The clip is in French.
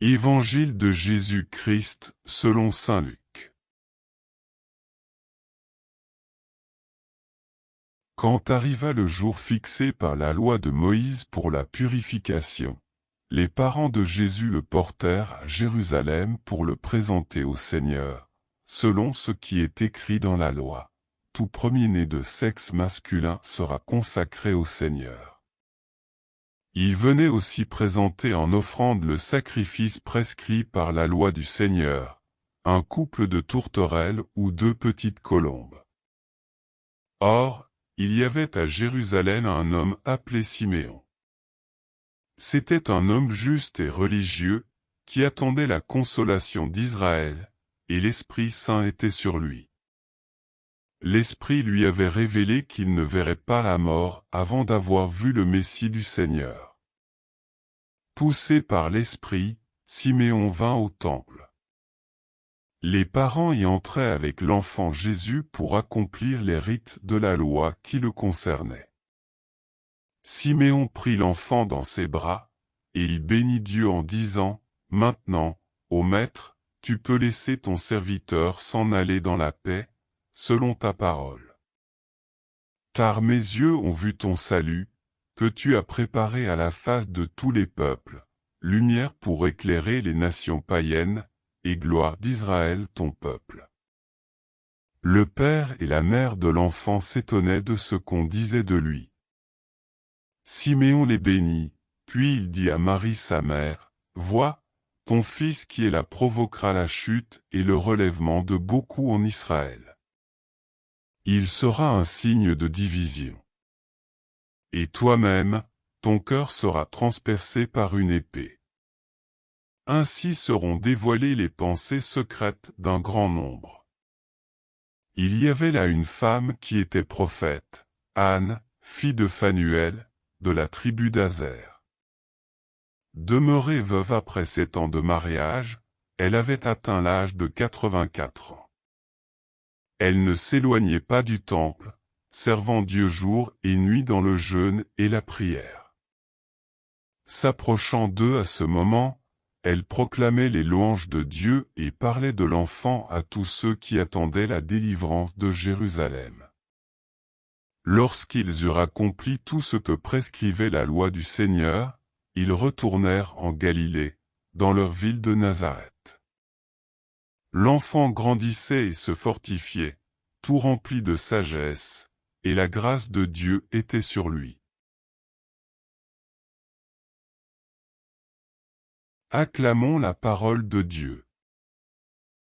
Évangile de Jésus-Christ selon saint Luc. Quand arriva le jour fixé par la loi de Moïse pour la purification, les parents de Jésus le portèrent à Jérusalem pour le présenter au Seigneur, selon ce qui est écrit dans la loi. Tout premier-né de sexe masculin sera consacré au Seigneur. Il venait aussi présenter en offrande le sacrifice prescrit par la loi du Seigneur, un couple de tourterelles ou 2 petites colombes. Or, il y avait à Jérusalem un homme appelé Siméon. C'était un homme juste et religieux, qui attendait la consolation d'Israël, et l'Esprit Saint était sur lui. L'Esprit lui avait révélé qu'il ne verrait pas la mort avant d'avoir vu le Messie du Seigneur. Poussé par l'Esprit, Siméon vint au temple. Les parents y entraient avec l'enfant Jésus pour accomplir les rites de la loi qui le concernaient. Siméon prit l'enfant dans ses bras, et il bénit Dieu en disant, « Maintenant, ô Maître, tu peux laisser ton serviteur s'en aller dans la paix, selon ta parole. Car mes yeux ont vu ton salut, que tu as préparé à la face de tous les peuples, lumière pour éclairer les nations païennes, et gloire d'Israël ton peuple. » Le père et la mère de l'enfant s'étonnaient de ce qu'on disait de lui. Siméon les bénit, puis il dit à Marie sa mère, « Vois, ton fils qui est là provoquera la chute et le relèvement de beaucoup en Israël. Il sera un signe de division. Et toi-même, ton cœur sera transpercé par une épée. Ainsi seront dévoilées les pensées secrètes d'un grand nombre. » Il y avait là une femme qui était prophète, Anne, fille de Phanuel, de la tribu d'Aser. Demeurée veuve après 7 ans de mariage, elle avait atteint l'âge de 84 ans. Elle ne s'éloignait pas du temple, servant Dieu jour et nuit dans le jeûne et la prière. S'approchant d'eux à ce moment, elle proclamait les louanges de Dieu et parlait de l'enfant à tous ceux qui attendaient la délivrance de Jérusalem. Lorsqu'ils eurent accompli tout ce que prescrivait la loi du Seigneur, ils retournèrent en Galilée, dans leur ville de Nazareth. L'enfant grandissait et se fortifiait, tout rempli de sagesse, et la grâce de Dieu était sur lui. Acclamons la parole de Dieu.